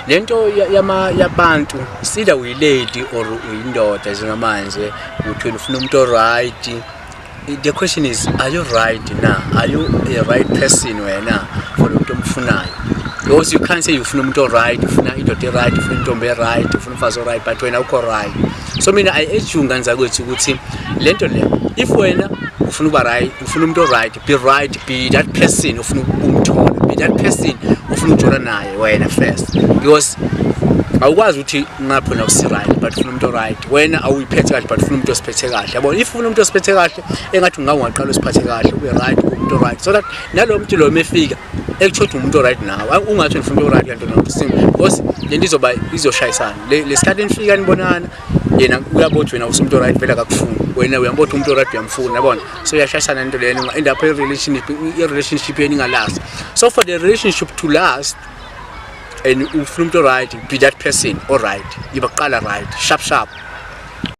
lento yabantu sida uyilady or uyindoda njengamanje uthi ufuna umuntu right. The question is, are you right now? Are you a right person wena for umuntu omfunayo? Because you can't say you ufuna umuntu right, ufuna indoda right, ufuna intombi right, ufuna umfazi right, but wena ukho right. So mina I urge you nganza kwethu ukuthi lento le, if wena ufuna uba right, ufuna umuntu right, be that person ufuna ukumthola, be that person ufuna ukujona naye wena first. Because awukwazi ukuthi ngapho na usi right but ufuna umuntu right, wena awuyiphethe kahle but ufuna umuntu osiphethe kahle. Yabo if ufuna umuntu osiphethe kahle engathi ungaqala usiphathe kahle ube right umuntu right, so that nalo muntu lo mefika ekuthi umuntu right nawe ungathi ufuna umuntu right kanti nokusimba, because lento izoshayisana lesikhathi nifika nibonana yena uyabona wena usumuntu right vela akakufuni, wena uyambona umuntu right uyamfuna, yabona. So yashayisana into lena end up relationship yeni ngalast. So for the relationship to last and ufuna umuntu right, be that person all right, ibaqala right sharp